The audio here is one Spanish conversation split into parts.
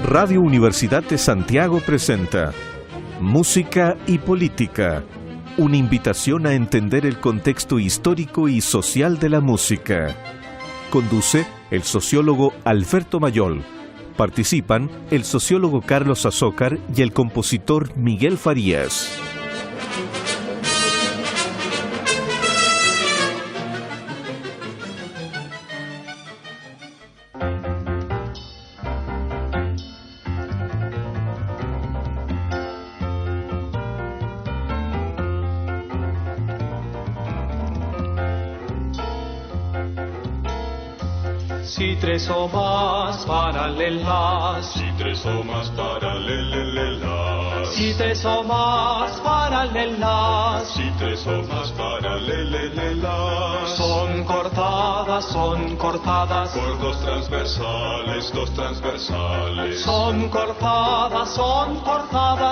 Radio Universidad de Santiago presenta Música y Política, una invitación a entender el contexto histórico y social de la música. Conduce el sociólogo Alberto Mayol. Participan el sociólogo Carlos Azócar y el compositor Miguel Farías. Si tres o más paralelas, si tres o más paralelas, si tres o más paralelas, si tres o más paralelas, son cortadas por dos transversales, son cortadas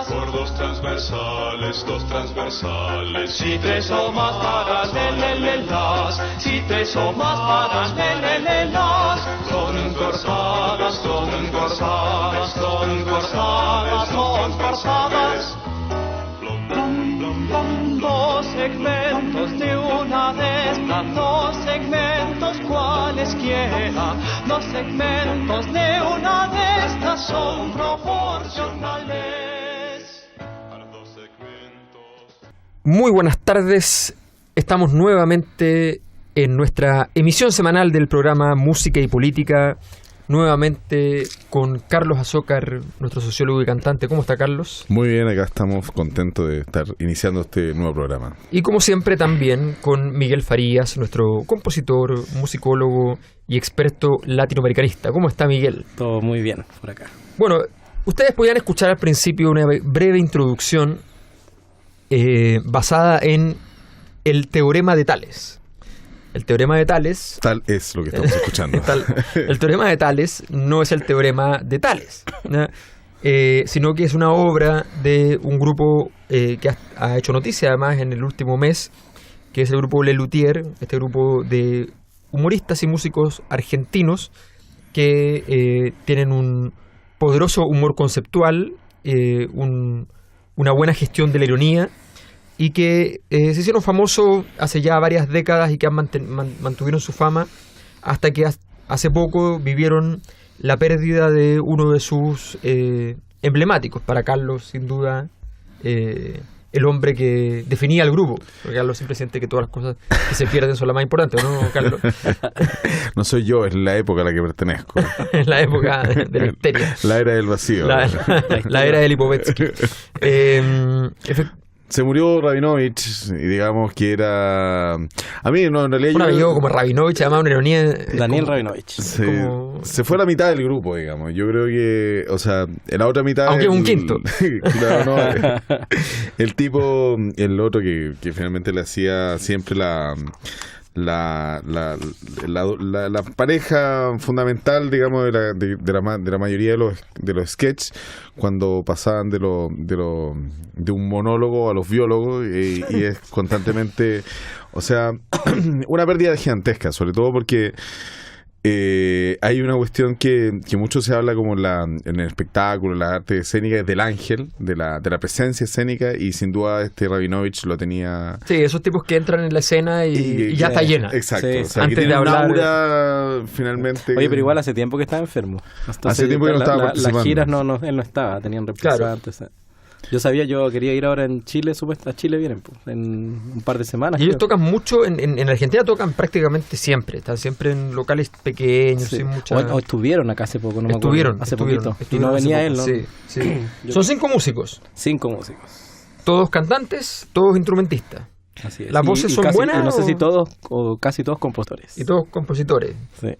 por dos transversales, si tres o más paralelas, si tres o más paralelas, son cortadas. Dos segmentos de una de estas, dos segmentos cualesquiera, dos segmentos de una de estas son proporcionales. Muy buenas tardes, estamos nuevamente en nuestra emisión semanal del programa Música y Política, nuevamente con Carlos Azócar, nuestro sociólogo y cantante. ¿Cómo está, Carlos? Muy bien, acá estamos contentos de estar iniciando este nuevo programa. Y como siempre también con Miguel Farías, nuestro compositor, musicólogo y experto latinoamericanista. ¿Cómo está, Miguel? Todo muy bien por acá. Bueno, ustedes podían escuchar al principio una breve introducción basada en el teorema de Tales. El teorema de Tales... Tal es lo que estamos escuchando. El teorema de Tales no es el teorema de Tales, ¿no? Sino que es una obra de un grupo que ha hecho noticia además en el último mes, que es el grupo Lelutier, este grupo de humoristas y músicos argentinos que tienen un poderoso humor conceptual, una buena gestión de la ironía, y que se hicieron famosos hace ya varias décadas y que mantuvieron su fama hasta que hace poco vivieron la pérdida de uno de sus emblemáticos. Para Carlos, sin duda, el hombre que definía el grupo, porque Carlos siempre siente que todas las cosas que se pierden son las más importantes, ¿no, Carlos? No soy yo, es la época a la que pertenezco. Es la época de la histeria. La era del vacío. La era de Lipovetsky. Se murió Rabinovich y digamos que era... A mí, no, en realidad... Un amigo como Rabinovich, además una ironía... Daniel Rabinovich. Se fue a la mitad del grupo, digamos. Yo creo que... O sea, en la otra mitad... Aunque un quinto. Claro, no. El tipo, el otro que finalmente le hacía siempre la pareja fundamental, digamos, de la mayoría de los sketches, cuando pasaban de un monólogo a los biólogos, y es constantemente, o sea, una pérdida gigantesca, sobre todo porque hay una cuestión que mucho se habla como en el espectáculo, en la arte escénica, del ángel, de la presencia escénica, y sin duda Rabinovich lo tenía. Sí, esos tipos que entran en la escena y ya está llena. Exacto, sí, o sea, antes que de hablar. Aura, finalmente. Oye, pero igual hace tiempo que estaba enfermo. Hace tiempo que no estaba participando. Las giras él no estaba, tenían reemplazantes. Claro. Yo quería ir ahora en Chile, a Chile vienen en un par de semanas. Y ellos tocan mucho, en Argentina tocan prácticamente siempre, están siempre en locales pequeños, sí. Sin mucha... o estuvieron acá hace poco, no me acuerdo. Hace poquito. Y no venía él, ¿no? Sí. Son 5 músicos. 5 músicos. Todos cantantes, todos instrumentistas. Así es. ¿Las voces son buenas? No sé si todos o casi todos compositores. Y todos compositores. Sí.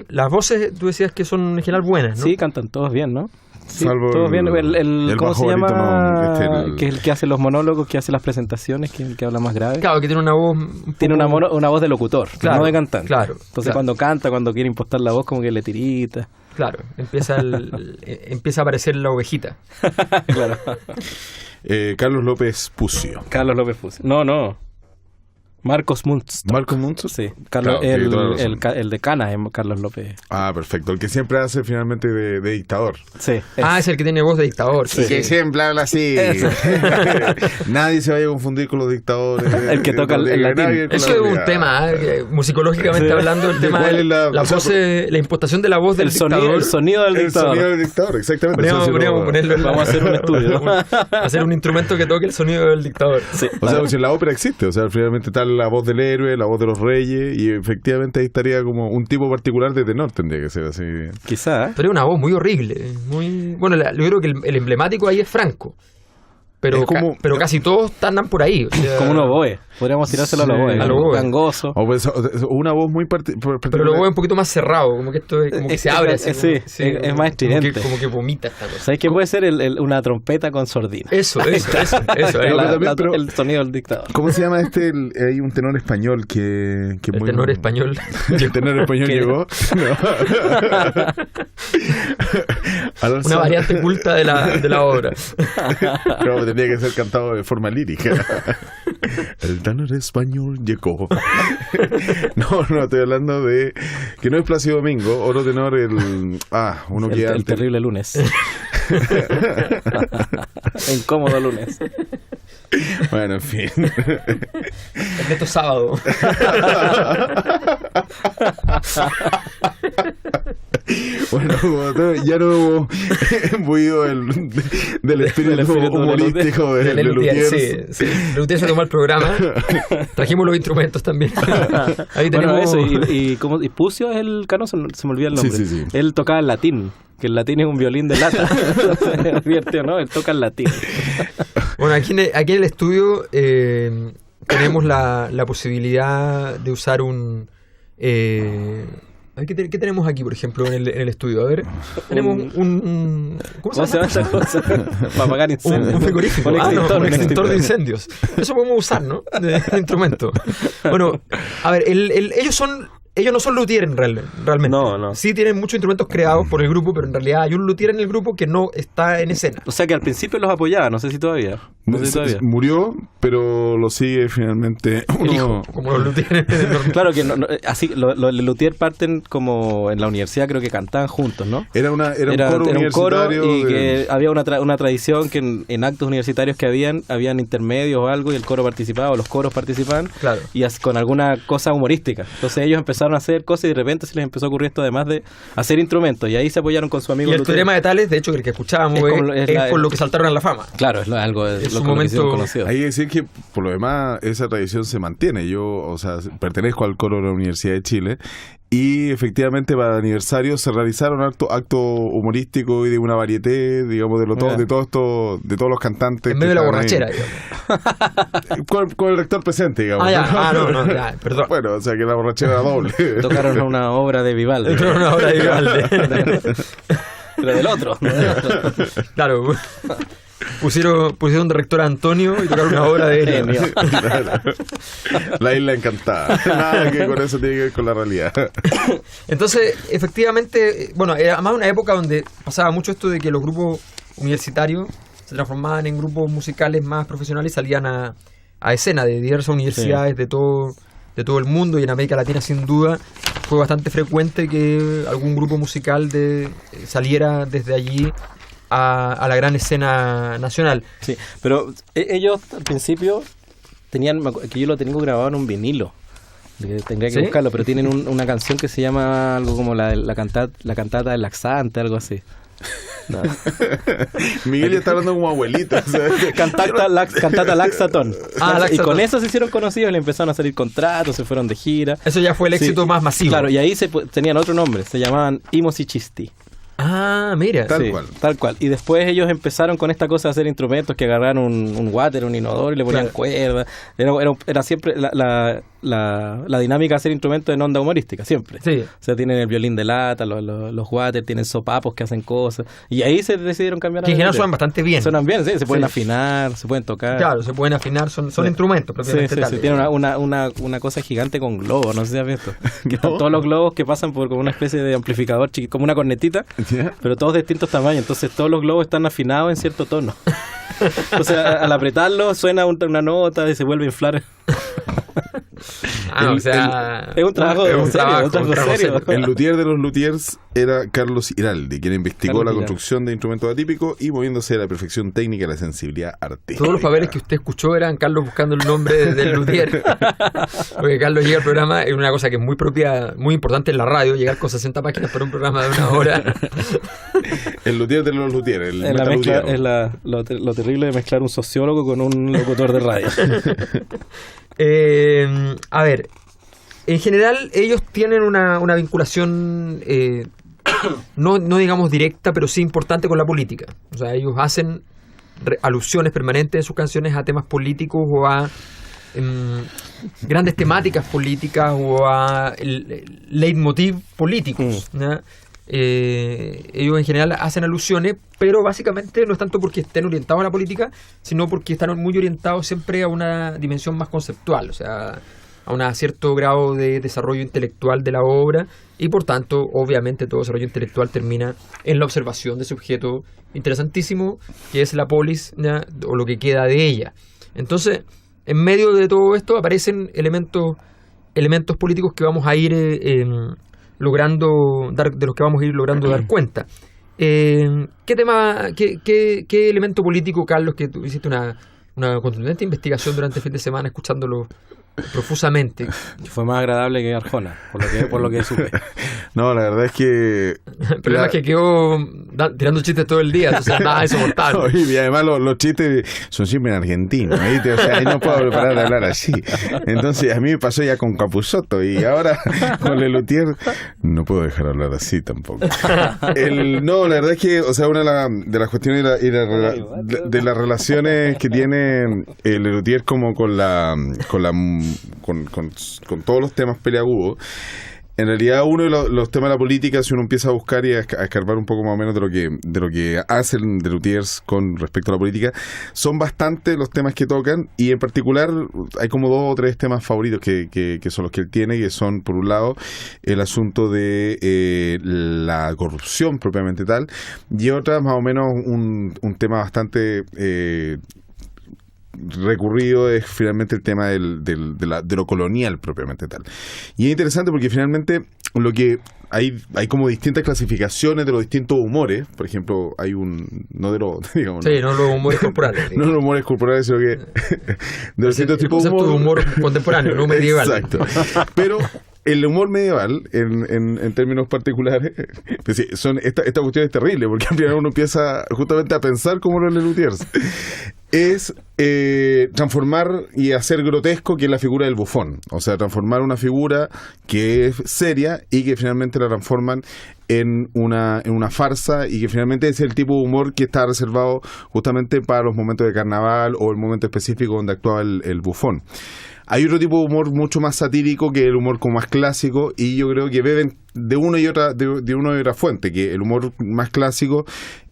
Las voces, tú decías que son en general buenas, ¿no? Sí, cantan todos bien, ¿no? Sí, salvo todos bien. El ¿cómo se llama? Que es el que hace los monólogos, que hace las presentaciones, que es el que habla más grave. Claro, que tiene una voz... Tiene una voz de locutor, claro, no de cantante. Claro. Entonces cuando canta, cuando quiere impostar la voz, como que le tirita. Claro, empieza a aparecer la ovejita. Claro. Carlos López Pucio. Carlos López Pucio. No. Marcos Munster. ¿Marcos Munster? Sí, Carlos, Claro, el de Cana es Carlos López. Ah, perfecto. El que siempre hace finalmente de dictador. Sí. Es el que tiene voz de dictador. Sí. Que siempre habla así. Nadie se vaya a confundir con los dictadores. El que toca el latín. Eso es un tema, musicológicamente hablando, el tema de la impostación de la voz del dictador. El sonido del dictador. El sonido del dictador, exactamente. Podríamos ponerlo Vamos a hacer un estudio. Hacer un instrumento que toque el sonido del dictador. Sí, o sea, si en la ópera existe, o sea, finalmente está la voz del héroe, la voz de los reyes, y efectivamente ahí estaría como un tipo particular de tenor, tendría que ser así. Quizá. Pero es una voz muy horrible, muy... Bueno, yo creo que el emblemático ahí es Franco. Pero, pero casi todos andan por ahí. O sea, como un oboe. Podríamos tirárselo a los oboe. A los oboe. Gangoso. O una voz muy particular. Pero el oboe es un poquito más cerrado, como que esto como que se abre así. Sí, es más estridente. Como que vomita esta cosa. ¿Sabes qué puede ser una trompeta con sordina? Eso. El sonido del dictador. ¿Cómo se llama este? Hay un tenor español que el muy... tenor español. El tenor español llegó. No. Una variante culta de la obra. No, tendría que ser cantado de forma lírica. El tenor español llegó. No, estoy hablando de que no es Plácido Domingo, otro tenor, uno que el terrible lunes. Incómodo lunes. Bueno, en fin. El neto sábado. Bueno, ya no hemos imbuido del espíritu humorístico de Lelutier. Sí. Lelutier se tomó el programa. Trajimos los instrumentos también. Ahí tenemos... Bueno, eso. Y Pucio es el canoso, se me olvida el nombre. Sí. Él tocaba el latín, que el latín es un violín de lata. ¿Se advierte o no? Él toca el latín. Bueno, aquí en el estudio tenemos la posibilidad de usar un... ¿Qué tenemos aquí, por ejemplo, en el estudio? A ver, tenemos un ¿cómo se llama esa cosa? Para apagar incendios. Un frigorífico. Un extintor de incendios. Eso podemos usar, ¿no? De instrumento. Bueno, a ver, ellos no son luthier realmente. No. Sí tienen muchos instrumentos creados por el grupo, pero en realidad hay un luthier en el grupo que no está en escena. O sea que al principio los apoyaba, no sé si todavía. Murió, pero lo sigue finalmente el hijo, como los luthiers. Claro que así los luthier parten como en la universidad, creo que cantaban juntos, ¿no? Era un coro universitario y que había una tradición que en actos universitarios que habían intermedios o algo y el coro participaba o los coros participaban, claro, y con alguna cosa humorística. Entonces ellos empezaron a hacer cosas y de repente se les empezó a ocurrir esto, además de hacer instrumentos, y ahí se apoyaron con su amigo. Y el teorema de Tales, de hecho, el que escuchábamos es con lo que saltaron a la fama. Claro, es algo de su momento conocido. Hay que decir que por lo demás esa tradición se mantiene. Yo, pertenezco al coro de la Universidad de Chile y efectivamente para el aniversario se realizaron actos humorísticos y de una varieté, digamos, de todos los cantantes. En medio de la borrachera, con el rector presente, digamos. Perdón. Bueno, o sea que la borrachera era doble. Tocaron una obra de Vivaldi. Pero del otro. Claro. Pusieron de rector a Antonio y tocaron una obra de él. La isla encantada. Nada que con eso tiene que ver con la realidad. Entonces, efectivamente, bueno, era más una época donde pasaba mucho esto de que los grupos universitarios se transformaban en grupos musicales más profesionales y salían a escena de diversas universidades de todo el mundo, y en América Latina sin duda fue bastante frecuente que algún grupo musical saliera desde allí a la gran escena nacional. Sí, pero ellos al principio tenían, que yo lo tengo grabado en un vinilo, tendría que buscarlo, pero tienen una canción que se llama algo como la cantata del laxante, algo así. No. Miguel está hablando como abuelita. Cantata Laxatón. Y con eso se hicieron conocidos, le empezaron a salir contratos, se fueron de gira. Eso ya fue el éxito más masivo. Claro, y ahí tenían otro nombre, se llamaban Imos y Chisti. Ah, mira. Tal cual. Y después ellos empezaron con esta cosa de hacer instrumentos, que agarraron un water, un inodoro y le ponían cuerda. Era siempre la dinámica de hacer instrumentos en onda humorística, siempre. Sí. O sea, tienen el violín de lata, los water, tienen sopapos que hacen cosas. Y ahí se decidieron cambiar. Que en general suenan bastante bien. Suenan bien, sí. Se pueden afinar, se pueden tocar. Claro, se pueden afinar, son instrumentos propiamente tales. Sí. Tienen una cosa gigante con globos, no sé si has visto. Que están todos los globos que pasan por como una especie de amplificador como una cornetita. Pero todos de distintos tamaños, entonces todos los globos están afinados en cierto tono. Entonces al apretarlo suena una nota y se vuelve a inflar. O sea, es un trabajo serio. El luthier de los luthiers era Carlos Iraldi, quien investigó Carlos la Iraldi. construcción de instrumentos atípicos y moviéndose a la perfección técnica y la sensibilidad artística. todos los papeles que usted escuchó eran Carlos buscando el nombre del luthier. Porque Carlos llega al programa, es una cosa que es muy propia, muy importante en la radio, llegar con 60 páginas para un programa de 1 hora. El luthier de los luthiers, el Es la mezcla, metaluthier. lo terrible de mezclar un sociólogo con un locutor de radio. A ver, en general ellos tienen una vinculación no digamos directa, pero sí importante con la política. O sea, ellos hacen alusiones permanentes en sus canciones a temas políticos o a grandes temáticas políticas o a leitmotiv políticos, ¿no? Ellos en general hacen alusiones, pero básicamente no es tanto porque estén orientados a la política, sino porque están muy orientados siempre a una dimensión más conceptual, o sea, a un cierto grado de desarrollo intelectual de la obra, y por tanto, obviamente, todo desarrollo intelectual termina en la observación de ese objeto interesantísimo, que es la polis, ¿ya? O lo que queda de ella. Entonces, en medio de todo esto aparecen elementos políticos que vamos a ir logrando de los que vamos a ir logrando dar cuenta. ¿Qué tema, qué elemento político, Carlos, que tú hiciste una contundente investigación durante el fin de semana escuchándolo profusamente? Fue más agradable que Arjona, por lo que supe. No, la verdad es que... El problema es que quedó tirando chistes todo el día, entonces nada insoportable. Y además los chistes son siempre en argentino, ¿viste? O sea, ahí no puedo parar de hablar así. Entonces a mí me pasó ya con Capusotto y ahora con Lelutier no puedo dejar de hablar así tampoco. No, la verdad es que, o sea, una de las cuestiones de las relaciones que tiene Lelutier como con todos los temas peliagudos. En realidad, uno de los temas de la política, si uno empieza a buscar y a escarbar un poco más o menos de lo que hacen de luthiers con respecto a la política, son bastantes los temas que tocan, y en particular hay como 2 o 3 temas favoritos que son los que él tiene, que son, por un lado, el asunto de la corrupción propiamente tal, y otra más o menos un tema bastante recurrido es finalmente el tema de lo colonial propiamente tal. Y es interesante porque finalmente lo que hay como distintas clasificaciones de los distintos humores. Por ejemplo, hay no los humores corporales. No los humores corporales, sino que de los distintos tipos de humor contemporáneo, no medieval. Exacto. Pero el humor medieval, en términos particulares, pues sí, esta cuestión es terrible, porque al final uno empieza justamente a pensar como los Lelutiers. Es transformar y hacer grotesco que es la figura del bufón. O sea, transformar una figura que es seria y que finalmente la transforman en una farsa, y que finalmente es el tipo de humor que está reservado justamente para los momentos de carnaval o el momento específico donde actuaba el bufón. Hay otro tipo de humor mucho más satírico, que es el humor como más clásico, y yo creo que beben de una y otra fuente, que el humor más clásico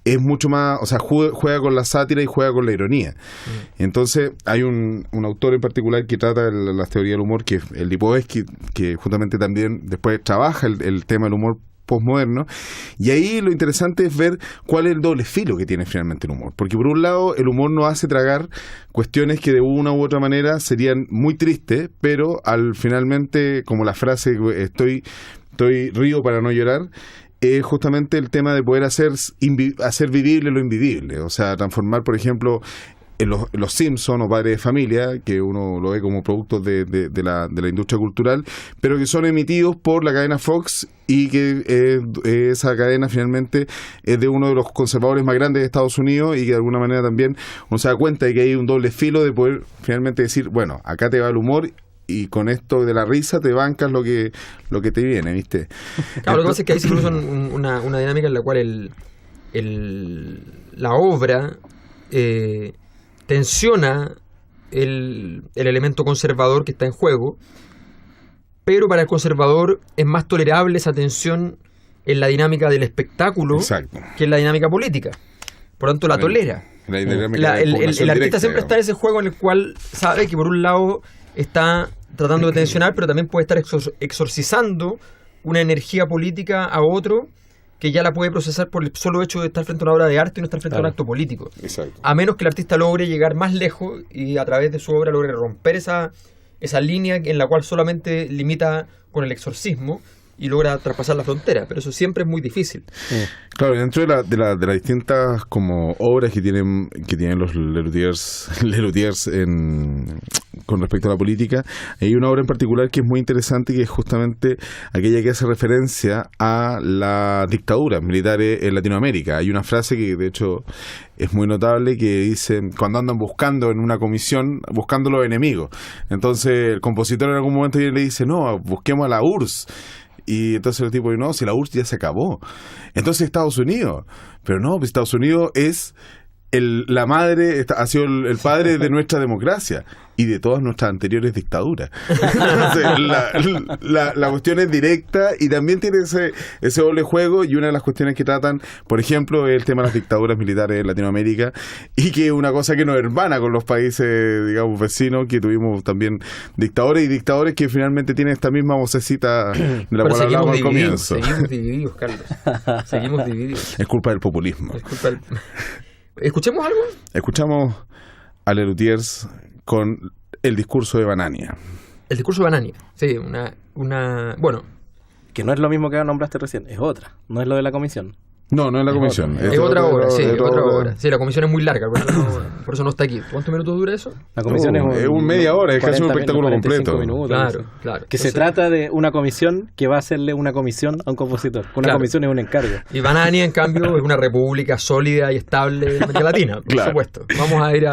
es mucho más, o sea, juega con la sátira y juega con la ironía. Entonces hay un autor en particular que trata la teoría del humor, que es el Lipovetsky, que justamente también después trabaja el tema del humor postmoderno, y ahí lo interesante es ver cuál es el doble filo que tiene finalmente el humor, porque por un lado el humor nos hace tragar cuestiones que de una u otra manera serían muy tristes, pero al finalmente, como la frase estoy río para no llorar, es justamente el tema de poder hacer vivible lo invivible. O sea, transformar, por ejemplo, los Simpsons o Padres de Familia, que uno lo ve como productos de la industria cultural, pero que son emitidos por la cadena Fox, y que esa cadena finalmente es de uno de los conservadores más grandes de Estados Unidos, y que de alguna manera también uno se da cuenta de que hay un doble filo de poder finalmente decir, bueno, acá te va el humor, y con esto de la risa te bancas lo que te viene, ¿viste? Claro, lo que pasa es que ahí se produce una dinámica en la cual la obra tensiona el elemento conservador que está en juego, pero para el conservador es más tolerable esa tensión en la dinámica del espectáculo. Exacto. Que en la dinámica política. Por tanto, la tolera. El artista siempre está en ese juego en el cual sabe que por un lado está tratando de tensionar, pero también puede estar exorcizando una energía política a otro, que ya la puede procesar por el solo hecho de estar frente a una obra de arte y no estar frente a un acto político. Exacto. A menos que el artista logre llegar más lejos y a través de su obra logre romper esa esa línea en la cual solamente limita con el exorcismo y logra traspasar la frontera, pero eso siempre es muy difícil. Claro, dentro de las distintas como obras que tienen los Lelutiers con respecto a la política, hay una obra en particular que es muy interesante, que es justamente aquella que hace referencia a las dictaduras militares en Latinoamérica. Hay una frase que de hecho es muy notable, que dice, cuando andan buscando en una comisión, buscando los enemigos. Entonces el compositor en algún momento le dice, no, busquemos a la URSS. Y entonces el tipo dice, no, si la URSS ya se acabó. Entonces Estados Unidos. Pero no, Estados Unidos es la madre, ha sido el padre de nuestra democracia y de todas nuestras anteriores dictaduras. Entonces, la cuestión es directa y también tiene ese doble juego, y una de las cuestiones que tratan, por ejemplo, es el tema de las dictaduras militares en Latinoamérica, y que es una cosa que nos hermana con los países, digamos, vecinos, que tuvimos también dictadores que finalmente tienen esta misma vocecita de la cual hablamos al comienzo. Seguimos divididos, Carlos. Seguimos divididos. Es culpa del populismo. ¿Escuchemos algo? Escuchamos a Lelutiers con el discurso de Banania. El discurso de Banania, sí, bueno. Que no es lo mismo que nombraste recién, es otra, no es lo de la comisión. No es la comisión. Es otra obra, sí, es otra obra. Sí, la comisión es muy larga, por eso no está aquí. ¿Cuántos minutos dura eso? La comisión es media hora, es casi un espectáculo completo. Minutos, claro. Que Entonces, se trata de una comisión que va a hacerle una comisión a un compositor. Una comisión es un encargo. Y Banania, en cambio, es una república sólida y estable en América Latina, por supuesto. Vamos a ir a...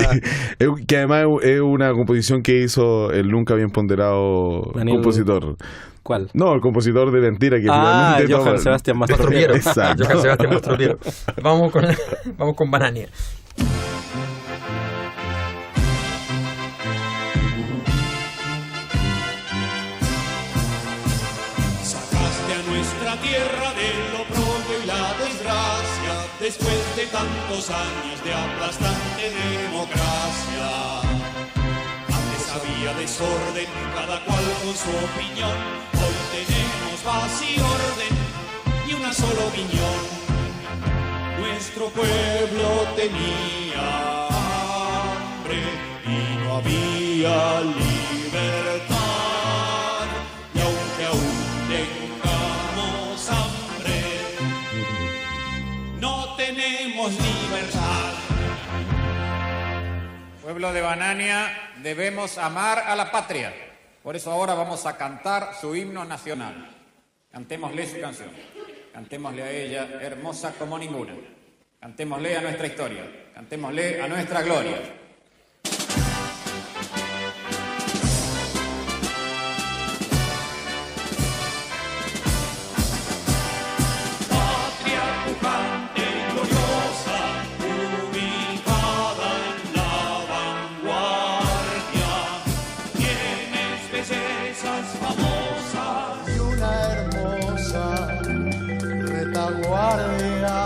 Que además es una composición que hizo el nunca bien ponderado compositor. ¿Cuál? No, el compositor de Mentira, que finalmente Johann Sebastian Mastropiero. Exacto. Johann Sebastian Mastropiero. Vamos con Banania. Sacaste a nuestra tierra del oprobio y la desgracia, después de tantos años de aplastante democracia. Antes había desorden, cada cual con su opinión. Hoy tenemos paz y orden y una sola opinión. Nuestro pueblo tenía hambre y no había libertad. Y aunque aún tengamos hambre, no tenemos libertad. Pueblo de Banania, debemos amar a la patria. Por eso ahora vamos a cantar su himno nacional. Cantémosle su canción. Cantémosle a ella, hermosa como ninguna. Cantémosle a nuestra historia. Cantémosle a nuestra gloria. Patria pujante y gloriosa, ubicada en la vanguardia, tienes bellezas famosas y una hermosa retaguardia.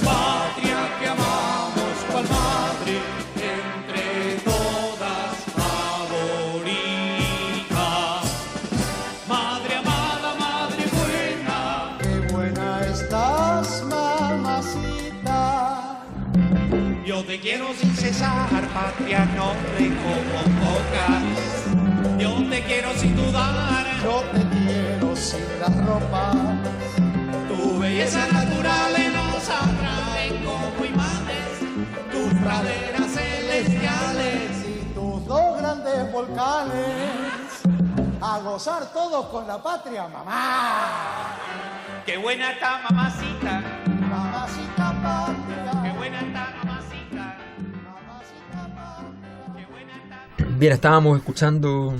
Patria que amamos cual madre, entre todas favorita. Madre amada, madre buena, Qué buena estás, mamacita. yo te quiero sin cesar, patria noble como pocas. Yo te quiero sin dudar, Yo te quiero sin la ropa. tu belleza natural nos atrae como imanes, tus praderas celestiales. Y tus dos grandes volcanes. A gozar todos con la patria, mamá. Qué buena está mamacita, Mamacita patria. qué buena está mamacita, Mamacita patria. qué buena está. Bien, estábamos escuchando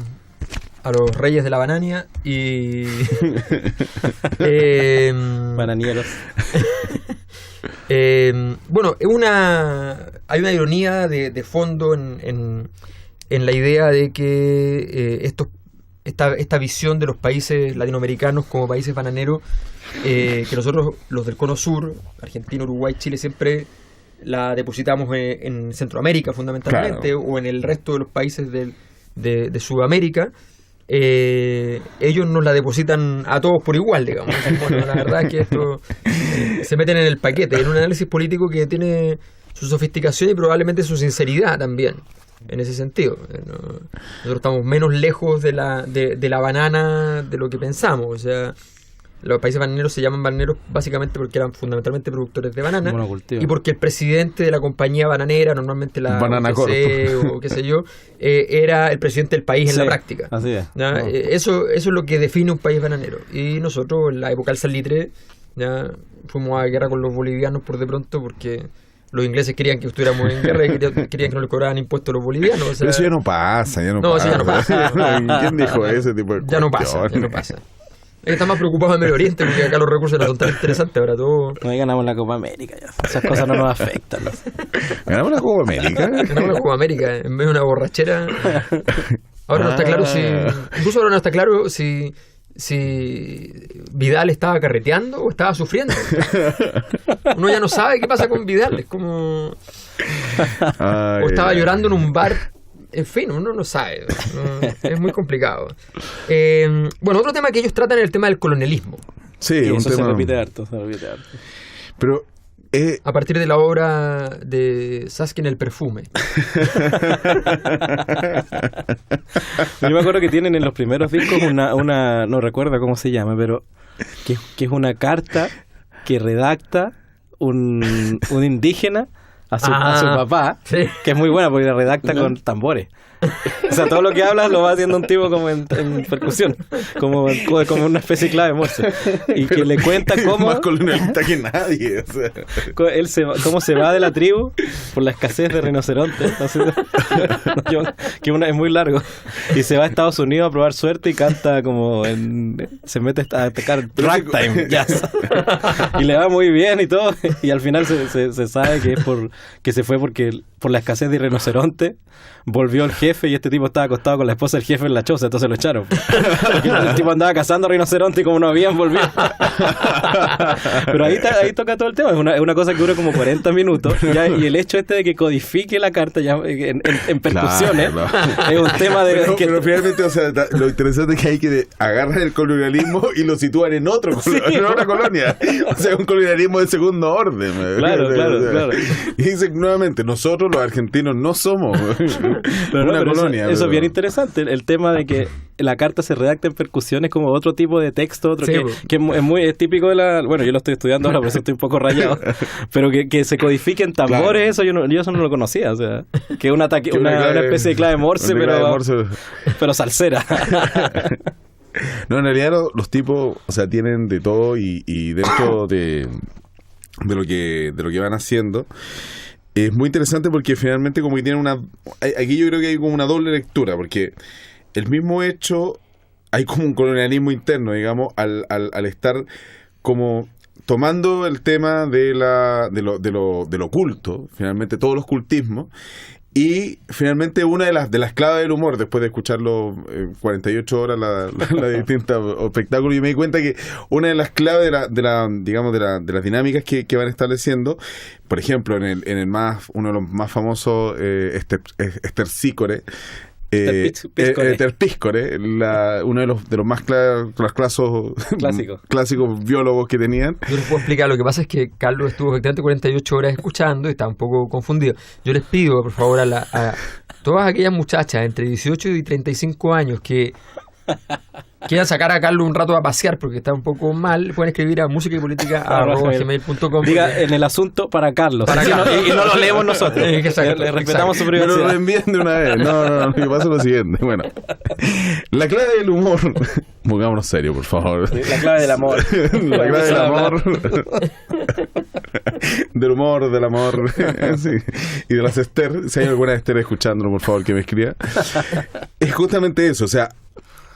a los Reyes de la Banania y... Bananieros. Bueno, hay una ironía de fondo en la idea de que esta visión de los países latinoamericanos como países bananeros, que nosotros, los del Cono Sur, Argentina, Uruguay, Chile, siempre la depositamos en Centroamérica fundamentalmente, Claro. o en el resto de los países de Sudamérica. Ellos nos la depositan a todos por igual, digamos. Bueno, la verdad es que esto se meten en el paquete, en un análisis político que tiene su sofisticación y probablemente su sinceridad también. en ese sentido. Nosotros estamos menos lejos de la banana de lo que pensamos. O sea, los países bananeros se llaman bananeros básicamente porque eran fundamentalmente productores de banana y porque el presidente de la compañía bananera, normalmente la Banana OCC o qué sé yo, era el presidente del país en la práctica. Así es. Eso es lo que define un país bananero. Y nosotros en la época del salitre ya fuimos a guerra con los bolivianos por de pronto porque los ingleses querían que estuviéramos en guerra y querían que no le cobraran impuestos a los bolivianos. O sea, pero eso ya no pasa, eso ya no pasa. ¿Quién dijo ese tipo de ya no pasa. Está más preocupado en Medio Oriente porque acá los recursos no son tan interesantes. Ahora todo. Ahí ganamos la Copa América. Ya. Esas cosas no nos afectan. ¿No? ¿Ganamos la Copa América? Ganamos la Copa América en vez de una borrachera. Ahora no está claro si. Incluso ahora no está claro si Vidal estaba carreteando o estaba sufriendo. Uno ya no sabe qué pasa con Vidal. Es como. O estaba llorando en un bar. En fin, uno no sabe. Es muy complicado. Bueno, otro tema que ellos tratan es el tema del colonialismo. Sí, y un eso tema. se repite harto. Pero. A partir de la obra de Saskin el perfume. Yo me acuerdo que tienen en los primeros discos una no recuerdo cómo se llama, pero que es una carta que redacta un indígena a su papá, sí. Que es muy buena porque la redacta con tambores. O sea, todo lo que habla lo va haciendo un tipo como en percusión, como una especie de clave Morse. Y que le cuenta cómo más colonialista que nadie. O sea. Cómo se va de la tribu por la escasez de rinocerontes. Es muy largo. Y se va a Estados Unidos a probar suerte y canta se mete a tocar ragtime jazz. Y le va muy bien y todo. Y al final se sabe que es que se fue porque por la escasez de rinoceronte volvió el jefe y este tipo estaba acostado con la esposa del jefe en la choza, entonces lo echaron. El tipo andaba cazando rinoceronte y como no habían, volvió. Pero ahí toca todo el tema. Es una cosa que dura como 40 minutos ya, y el hecho de que codifique la carta ya en percusiones, claro. Es un tema de... Pero finalmente, o sea, lo interesante es que hay que agarrar el colonialismo y lo sitúan en otra colonia. O sea, un colonialismo de segundo orden. Claro. Y dicen nuevamente, nosotros los argentinos no somos una colonia. Eso es bien interesante, el tema de que la carta se redacta en percusiones como otro tipo de texto, es típico de la... Bueno, yo lo estoy estudiando ahora, por eso estoy un poco rayado, pero que se codifiquen tambores, claro. Yo eso no lo conocía, o sea, que una especie de clave Morse, pero salsera. No, en realidad los tipos, o sea, tienen de todo y dentro de lo que van haciendo. Es muy interesante porque finalmente como que tienen aquí yo creo que hay como una doble lectura, porque el mismo hecho, hay como un colonialismo interno, digamos, al estar como tomando el tema de lo oculto, finalmente todos los cultismos, y finalmente una de las claves del humor, después de escucharlo 48 horas la distinta espectáculos, yo me di cuenta que una de las claves de las dinámicas que van estableciendo, por ejemplo, uno de los más famosos, Esterpícore, Terpíscore, uno de los más clásicos biólogos que tenían. Yo les puedo explicar, lo que pasa es que Carlos estuvo efectivamente 48 horas escuchando y está un poco confundido. Yo les pido, por favor, a todas aquellas muchachas entre 18 y 35 años que quieran sacar a Carlos un rato a pasear porque está un poco mal, pueden escribir a musicaypolitica@gmail.com. Diga en el asunto para Carlos. Y no lo leemos nosotros. Le respetamos su privacidad. Me lo envíen de una vez. No, lo que pasa es lo siguiente. Bueno, la clave del humor. Pongámonos serio, por favor. La clave del amor. La clave del amor. Del humor, del amor. Sí. Y de las Esther. Si hay alguna Esther escuchándolo, por favor, que me escriba. Es justamente eso, o sea,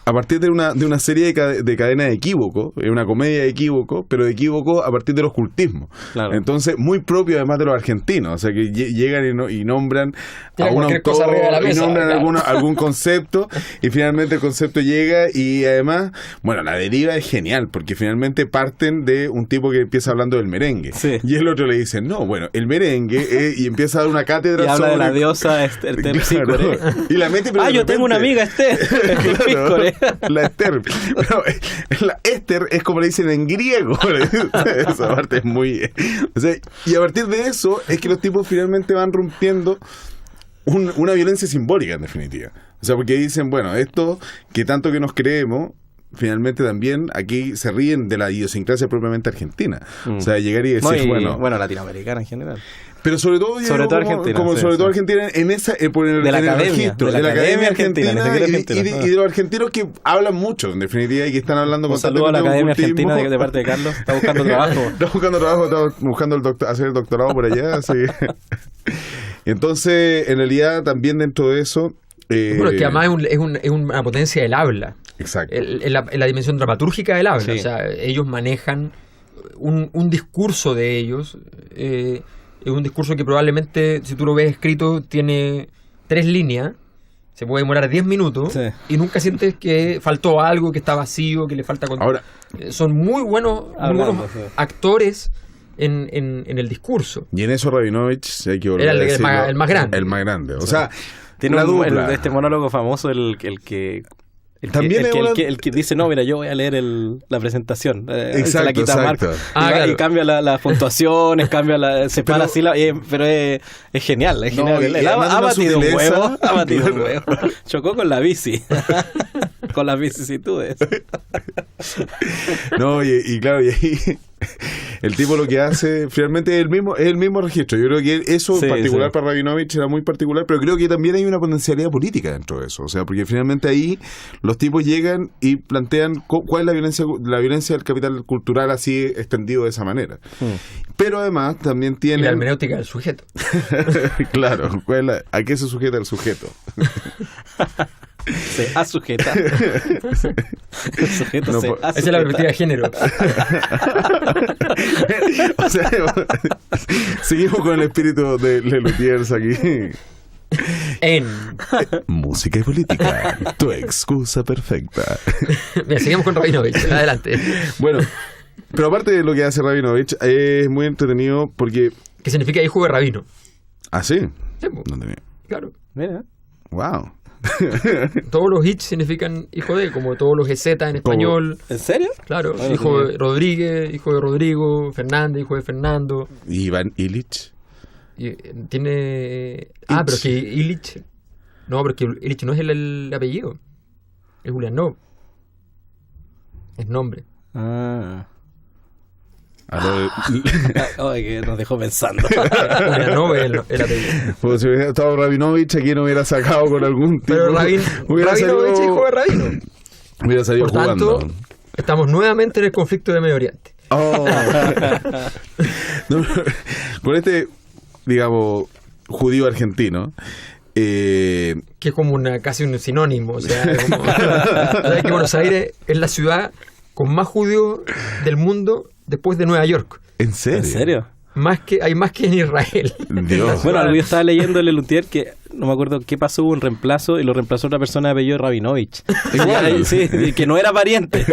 a partir de una serie de cadena de equívocos, una comedia de equívocos, pero de equívocos a partir del ocultismo. Claro. Entonces, muy propio además de los argentinos, o sea, que llegan y nombran a un autor, y nombran algún concepto, y finalmente el concepto llega, y además, bueno, la deriva es genial, porque finalmente parten de un tipo que empieza hablando del merengue, sí. Y el otro le dice, no, bueno, el merengue, y empieza a dar una cátedra y habla de la diosa Terpíscore. Claro, y la mete, pero yo tengo una amiga, Terpíscore. La Esther. Pero la Esther es como le dicen en griego. Esa parte es muy... O sea, y a partir de eso es que los tipos finalmente van rompiendo una violencia simbólica, en definitiva. O sea, porque dicen, bueno, esto que tanto que nos creemos, finalmente también aquí se ríen de la idiosincrasia propiamente argentina. O sea, llegar y decir, bueno, latinoamericana en general. Pero sobre todo Argentina, sobre todo Argentina en esa por el, de la en el academia, registro de la academia argentina, y de los argentinos que hablan mucho, en definitiva, y que están hablando un saludo a la Academia Argentina de parte de Carlos. Está buscando trabajo. Está buscando hacer el doctorado por allá. Así. Entonces, en realidad, también dentro de eso... bueno, es que además es una potencia del habla. Exacto. En la dimensión dramatúrgica del habla. Sí. O sea, ellos manejan un discurso de ellos. Es un discurso que probablemente, si tú lo ves escrito, tiene 3 líneas. Se puede demorar 10 minutos. Sí. Y nunca sientes que faltó algo, que está vacío, que le falta... Ahora, son muy buenos Sí. actores en el discurso. y en eso Rabinovich hay que volver Era a decirlo, el más grande. El más grande. O sea, Tiene la dupla. este monólogo famoso, el que dice, no, mira, yo voy a leer la presentación. Se la quita a Marco. Claro. Y cambia las puntuaciones, separa así, pero es genial. Es genial. y Él ha además batido un una huevo. sutileza. Ha batido un huevo. Chocó con la bici. Con las vicisitudes. No, y claro, y ahí el tipo lo que hace finalmente es el mismo registro. Yo creo que eso Sí, en particular sí. para Rabinovich era muy particular, pero creo que también hay una potencialidad política dentro de eso. O sea, porque finalmente ahí los tipos llegan y plantean cuál es la violencia del capital cultural así extendido de esa manera. Pero además también Y tiene... la hermenéutica del sujeto. Claro, ¿a qué se sujeta el sujeto? Se asujeta. El sujeto No, se pues, asujeta. Esa es la perspectiva de género. O sea, seguimos con el espíritu de Lelutiers aquí. En... Música y política, tu excusa perfecta. Mira, seguimos con Rabinovich. Adelante. Bueno, pero aparte de lo que hace Rabinovich, es muy entretenido porque... ¿Qué significa hijo de rabino? ¿Ah, sí? Sí, po. No tenía... Claro. Mira. Wow. Todos los hits significan hijo de, como todos los EZ en español. ¿En serio? Claro, Bueno, hijo sí. de Rodríguez, hijo de Rodrigo, Fernández, hijo de Fernando. Iván Illich. Y, tiene... pero es que Illich... No, pero es que Illich no es el apellido. Es Julianov. Es nombre. Ah. Aló, Ay, que nos dejó pensando. Julianov es el apellido. pues si hubiera estado Rabinovich, aquí no hubiera sacado con algún tipo. Pero hubiera Rabinovich es salido, hijo de rabino. hubiera salido Por tanto, jugando. estamos nuevamente en el conflicto de Medio Oriente. Oh. No, con este, digamos, judío argentino, Que es como casi un sinónimo. O sea, ¿sabes que Buenos Aires es la ciudad con más judíos del mundo después de Nueva York? ¿en serio? ¿En serio? Hay más que en Israel. Dios. Bueno, yo estaba leyendo el Lelutier que no me acuerdo qué pasó, hubo un reemplazo y lo reemplazó otra persona de apellido Rabinovich. Sí, que no era pariente.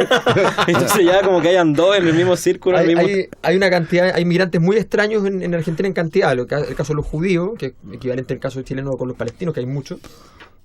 Entonces ya como que hayan dos en el mismo círculo. Hay una cantidad, hay migrantes muy extraños en Argentina en cantidad. El caso de los judíos, que es equivalente al caso chileno con los palestinos, que hay muchos.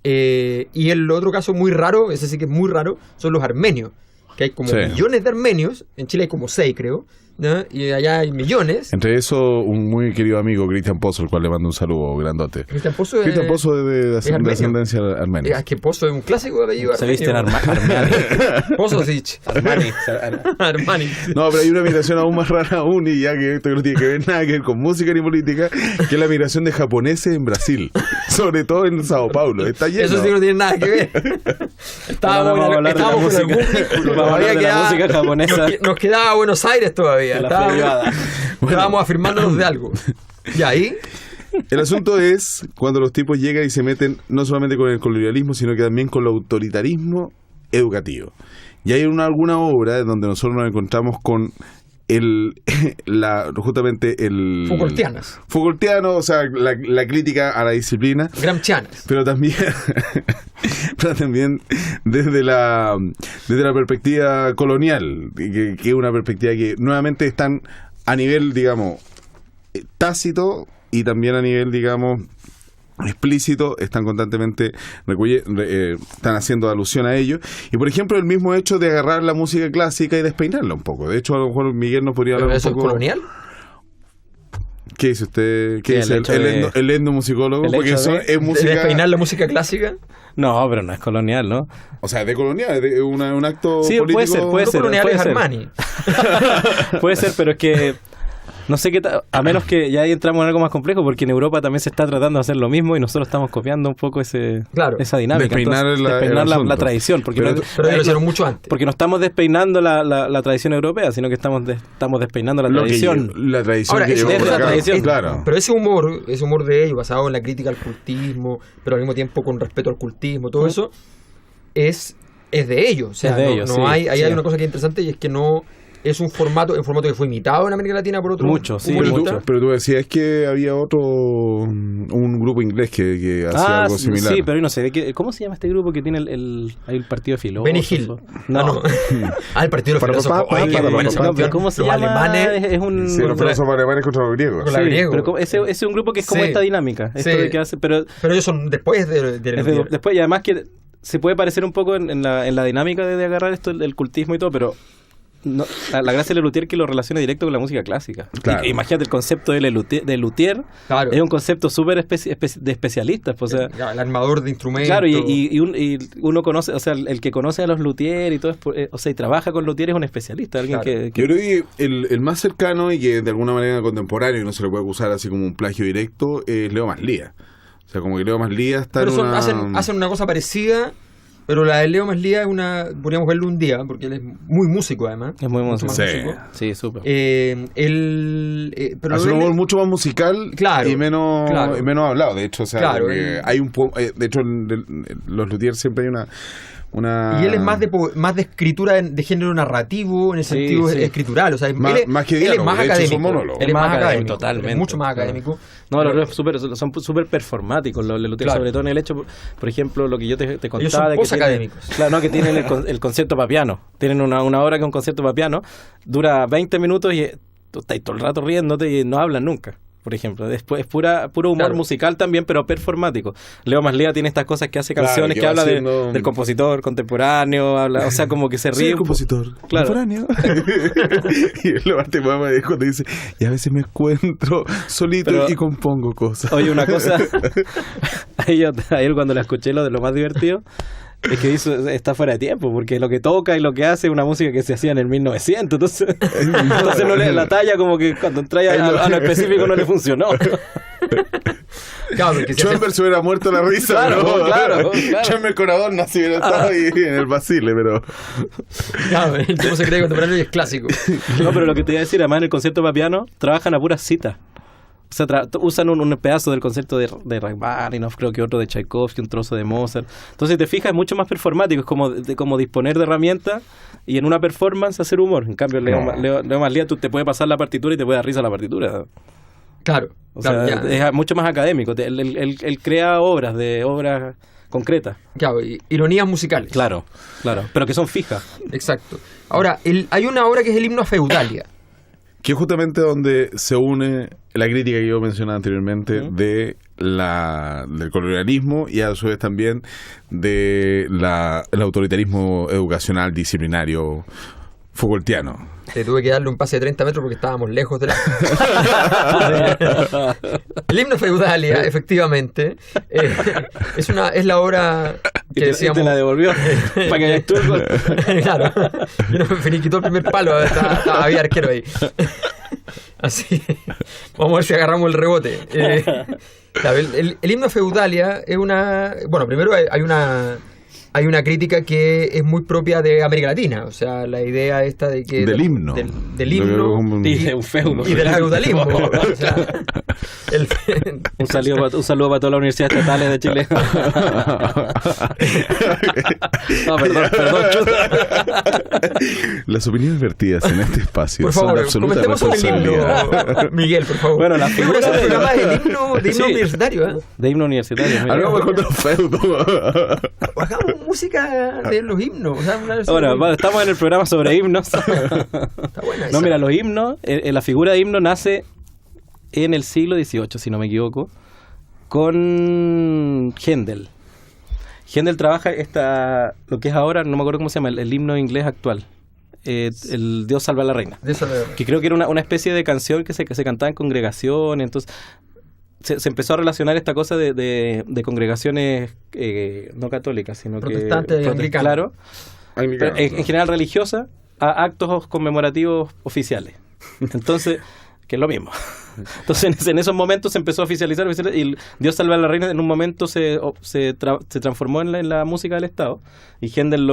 Y el otro caso muy raro, ese sí que es muy raro, son los armenios. Que hay como Sí. millones de armenios. En Chile hay como 6, creo. ¿no? Y allá hay millones. Entre eso, un muy querido amigo, Cristian Pozo, al cual le mando un saludo grandote. Cristian Pozo es... Cristian Pozo de armenio. ascendencia armenia. Es que Pozo es un clásico de apellido Se viste en armenio. Armani. Pozocic. Armani. No, pero hay una migración aún más rara aún, y ya que esto no tiene que ver nada que ver con música ni política, que es la migración de japoneses en Brasil, sobre todo en Sao Paulo. Está lleno. Eso sí que no tiene nada que ver. Estábamos vamos a hablar de la con música. algún vínculo. Vamos a hablar de la música japonesa. Nos quedaba Buenos Aires todavía. De la privada. Estábamos afirmándonos de algo. Y ahí, El asunto es cuando los tipos llegan y se meten no solamente con el colonialismo, sino que también con el autoritarismo educativo. Y hay alguna obra donde nosotros nos encontramos con justamente el Foucaultianas. Foucaultiano, o sea, la crítica a la disciplina, Gramscianas. pero también desde la perspectiva colonial, que es una perspectiva que nuevamente están a nivel, digamos, tácito y también a nivel, digamos, explícito, están constantemente están haciendo alusión a ello. Y por ejemplo, el mismo hecho de agarrar la música clásica y despeinarla un poco. De hecho, a lo mejor Miguel nos podría hablar ¿Pero un eso poco. es colonial? ¿Qué dice usted? ¿Qué Sí, dice el etnomusicólogo? Porque hecho eso de- es música... ¿Despeinar la música clásica? No, pero no es colonial, ¿no? O sea, de colonial, de un acto Sí, político... puede Lo ser, colonial puede es ser. Armani. Puede ser, pero es que no sé qué a menos que ya ahí entramos en algo más complejo, porque en Europa también se está tratando de hacer lo mismo y nosotros estamos copiando un poco Claro. esa dinámica. Despeinar Entonces, el despeinar la asunto. tradición, porque Pero- no, Pero ellos lo hicieron mucho antes. porque no estamos despeinando la tradición europea, sino que estamos despeinando la Lo que tradición. la tradición Ahora, que ese llevó desde por la acá. tradición, Claro. Pero ese humor de ellos, basado en la crítica al cultismo, pero al mismo tiempo con respeto al cultismo, todo eso, es de ellos. O sea, Es de no, ellos, no sí, hay, ahí sí. hay una cosa que es interesante y es que no es un formato que fue imitado en América Latina por otros Mucho, sí, humoristas. Pero tú decías que había un grupo inglés que hacía algo similar. sí, pero yo no sé, ¿cómo se llama este grupo que tiene ahí el partido de filósofos? Benny Hill. No. El partido de los Para filósofos. papá, Oye, qué para buena papá. esa canción. ¿Cómo se Los llama? alemanes. Es un... Sí, los filósofos alemanes contra los griegos. Con la griego. pero ese es un grupo que es como Sí. esta dinámica. Esto Sí. de que hace, pero Pero ellos son después de después, y además que se puede parecer un poco en la dinámica de agarrar esto del cultismo y todo, pero no, la gracia de Lelutier es que lo relaciona directo con la música clásica. Claro. Imagínate el concepto de Lelutier, Claro. es un concepto súper de especialistas. Pues, o sea, el armador de instrumentos. claro, y uno conoce, o sea, el que conoce a los luthier y todo, o sea, y trabaja con luthier es un especialista, alguien Claro. que Yo creo que el más cercano y que de alguna manera contemporáneo y no se le puede acusar así como un plagio directo es Leo Maslía. O sea, como que Leo Maslía está Pero en son- una... hacen una cosa parecida, pero la de Leo Maslía es podríamos verlo un día, porque él es muy músico además. es muy Mucho músico. más Sí. músico. Sí, súper. Pero Hace un él- humor mucho más musical Claro, y menos claro. y menos hablado. De hecho, o sea, Claro, como que él- hay de hecho, los luthiers siempre hay una... Y él es más de escritura de género narrativo, en el Sí, sentido sí. escritural. O sea, Más- él es, más que él es diálogo, más de hecho, académico. son monólogos. Él es más académico. totalmente. Es mucho más Claro. académico. No, los son súper performáticos, los Lelutier, Claro. sobre todo en el hecho, por ejemplo, lo que yo te contaba. Ellos son de que posacadémicos. Claro, no, que tienen el concierto para piano. Tienen una obra que es un concierto para piano, dura 20 minutos y tú estás todo el rato riéndote y no hablan nunca. Por ejemplo, después es puro humor Claro. musical también, pero performático. Leo Maslía tiene estas cosas que hace Claro, canciones que que va habla haciendo- del compositor contemporáneo, habla, o sea, como que se Soy ríe. el compositor Claro. contemporáneo. Y la parte más es cuando dice, y a veces me encuentro solito Pero- y compongo cosas. Oye, una cosa, ayer cuando la escuché, lo de lo más divertido es que está fuera de tiempo, porque lo que toca y lo que hace es una música que se hacía en el 1900, entonces no le la talla como que cuando entra a lo específico no le funcionó. Claro, porque si hace- Schoenberg se hubiera muerto la risa, Claro, ¿no? claro. Schoenberg con Adorno si hubiera estado ahí en el Basile, pero... claro, el tipo se cree contemporáneo y es clásico. No, pero lo que te iba a decir, además en el concierto para piano trabajan a puras citas. O sea, usan un pedazo del concierto de Rachmaninoff, creo que otro de Tchaikovsky, un trozo de Mozart. Entonces, si te fijas, es mucho más performático, es como disponer de herramientas y en una performance hacer humor. En cambio, Leo Maslía, tú te puede pasar la partitura y te puede dar risa la partitura. Claro. O claro, sea, ya. es mucho más académico. Él crea obras concretas. Claro, ironías musicales. Claro, pero que son fijas. Exacto. Ahora, hay una obra que es el himno a Feudalia. Que es justamente donde se une la crítica que yo mencionaba anteriormente del colonialismo y a su vez también el autoritarismo educacional disciplinario Foucaultiano. Tuve que darle un pase de 30 metros porque estábamos lejos de la... El himno a Feudalia, efectivamente, es la obra Y que te decíamos... la devolvió para que hayas tú el gol. Claro. Y no me finiquitó el primer palo, había arquero ahí. Así. Vamos a ver si agarramos el rebote. Claro, el himno a Feudalia es una... Bueno, primero hay una crítica que es muy propia de América Latina. O sea, la idea esta de que... Del himno. Del himno. Y de un feudo. Y del feudalismo. O sea, Un saludo para todas las universidades estatales de Chile. No, perdón, chuta. Las opiniones vertidas en este espacio por son favor, de absoluta comentemos sobre el responsabilidad. himno. Miguel, por favor. Bueno, la figura Este de- programa es el himno de himno Sí. universitario, ¿eh? De himno universitario. mira. Hablamos con los feudos. Hagamos música de los himnos. O sea, Ahora, estamos en el programa sobre himnos. Está buena esa. No, mira, los himnos, la figura de himno nace en el siglo XVIII, si no me equivoco, con Händel. Händel trabaja lo que es ahora, no me acuerdo cómo se llama, el himno inglés actual. el Dios salva a la reina. Que creo que era una especie de canción que se cantaba en congregaciones. Entonces se empezó a relacionar esta cosa de congregaciones no católicas, sino protestantes, anglicanas. Claro, pero en general religiosas, a actos conmemorativos oficiales. Entonces, que es lo mismo. Entonces en esos momentos se empezó a oficializar y el Dios salva a la reina en un momento se transformó en la música del Estado, y Händel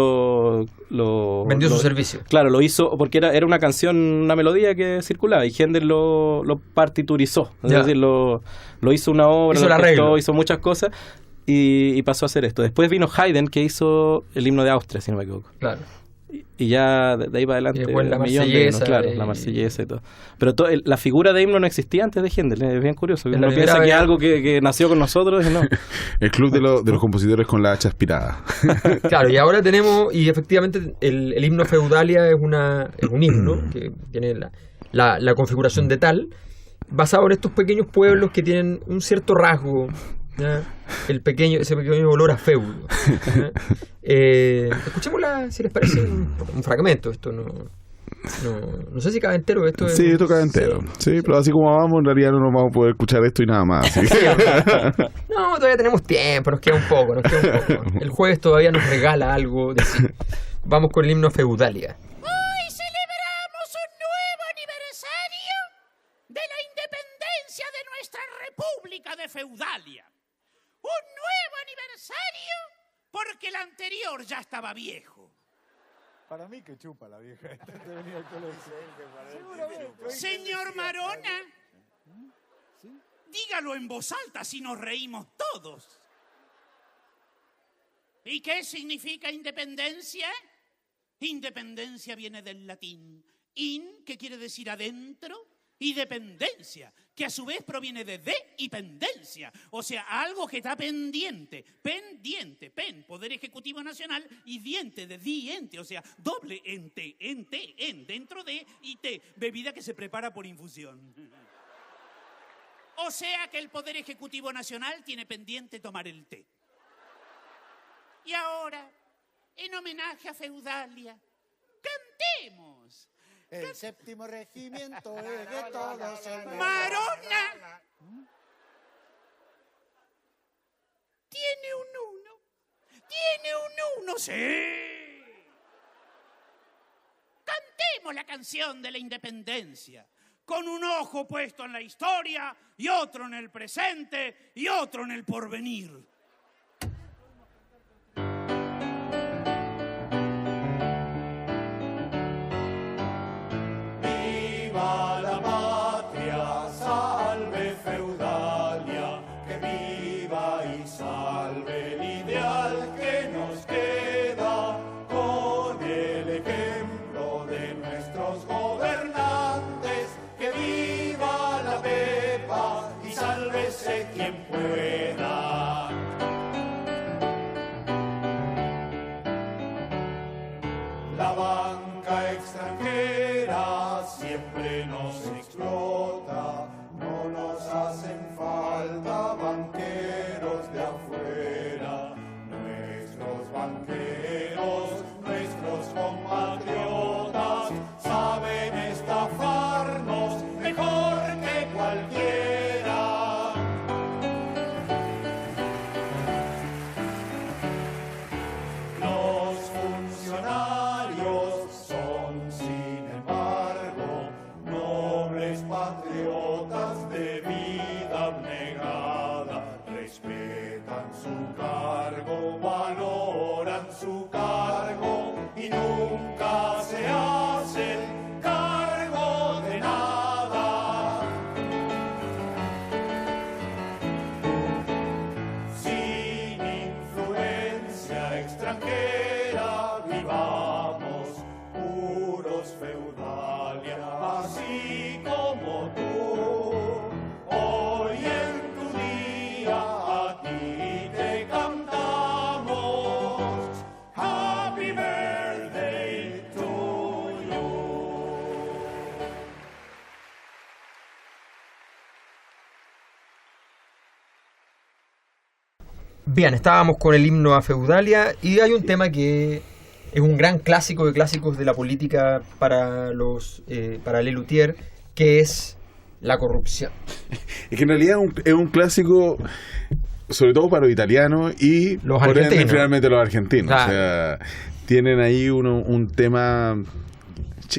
vendió su servicio. Claro, lo hizo porque era una canción, una melodía que circulaba, y Händel lo partiturizó, es decir, lo hizo una obra, hizo muchas cosas y pasó a hacer esto. Después vino Haydn, que hizo el himno de Austria, si no me equivoco. Claro. Y ya de ahí para adelante la Marsellesa, la Marsellesa y todo. Pero la figura de himno no existía antes de Händel, es bien curioso. Uno piensa que es algo que nació con nosotros y no. El club de los compositores con la hacha aspirada. Claro, y ahora tenemos, y efectivamente el himno Feudalia es un himno que tiene la configuración de tal, basado en estos pequeños pueblos que tienen un cierto rasgo, ¿ya? Ese pequeño olor a feudo. Escuchémosla, si les parece, un fragmento. Esto no sé si cabe entero. Esto cabe entero. Sí, pero así como vamos, en realidad no nos vamos a poder escuchar esto y nada más. No, todavía tenemos tiempo, nos queda un poco. El jueves todavía nos regala algo de sí. Vamos con el himno Feudalia. Hoy celebramos un nuevo aniversario de la independencia de nuestra República de Feudalia. Un nuevo aniversario porque el anterior ya estaba viejo. Para mí que chupa la vieja. Señor Marona, dígalo en voz alta si nos reímos todos. ¿Y qué significa independencia? Independencia viene del latín in, que quiere decir adentro, y dependencia, que a su vez proviene de y pendencia, o sea, algo que está pendiente, Poder Ejecutivo Nacional, y diente de diente, o sea, doble ente, dentro de, y te, bebida que se prepara por infusión. O sea que el Poder Ejecutivo Nacional tiene pendiente tomar el té. Y ahora, en homenaje a Feudalia, cantemos. El séptimo regimiento es de todos. ¡Marona! Tiene un uno, sí. Cantemos la canción de la independencia, con un ojo puesto en la historia, y otro en el presente, y otro en el porvenir. Viva la patria, salve Feudalia, que viva y salve el ideal que nos queda, con el ejemplo de nuestros gobernantes, que viva la pepa y sálvese quien pueda. La banca extranjera siempre nos explota, no nos hacen falta banqueros de afuera. Nuestros banqueros, nuestros compatriotas, saben estafarnos mejor que cualquiera. Los funcionarios son, sin embargo, nobles patriotas de vida abnegada. Respetan su cargo, valoran su cargo y nunca se hacen cargo de nada. Sin influencia extranjera vivamos puros Feudalia, así como tú. Hoy en tu día aquí te cantamos Happy Birthday to you. Bien, estábamos con el himno a Feudalia, y hay un tema que es un gran clásico de clásicos de la política para Lelutier, que es la corrupción. Es que en realidad es un clásico, sobre todo para los italianos y los argentinos. Finalmente los argentinos. Claro. O sea, tienen ahí un tema.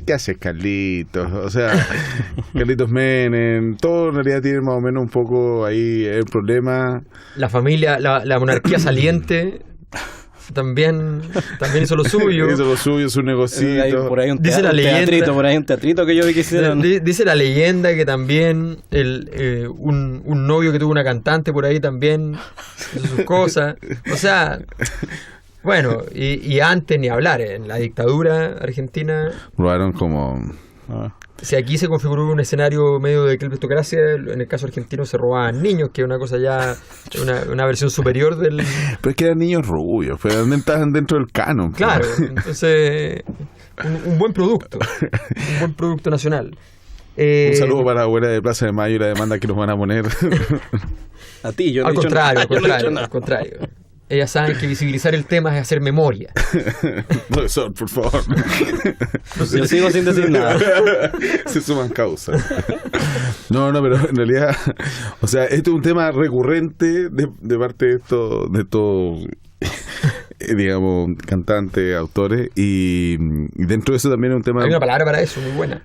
¿Qué hace Carlitos? O sea, Carlitos Menem, todo en realidad tiene más o menos un poco ahí el problema. La familia, la monarquía saliente también hizo lo suyo. Hizo lo suyo, su negocito. Por ahí un Dice la leyenda, por ahí un teatrito que yo vi que hicieron. Dice la leyenda que también un novio que tuvo una cantante por ahí también hizo sus cosas. O sea, bueno, y antes ni hablar, en la dictadura argentina Probaron como... Si aquí se configuró un escenario medio de cleptocracia, en el caso argentino se robaban niños, que es una cosa ya, una versión superior del... Pero es que eran niños rubios, pero también estaban dentro del canon. Claro, entonces un buen producto nacional. Un saludo para la abuela de Plaza de Mayo y la demanda que nos van a poner. A ti, yo no Al he dicho nada. al contrario. Ellas saben que visibilizar el tema es hacer memoria. Profesor, por favor. Yo sigo sin decir nada. Se suman causas. No, pero en realidad, o sea, este es un tema recurrente de parte de estos digamos, cantantes, autores, y dentro de eso también es un tema... Hay una palabra para eso, muy buena.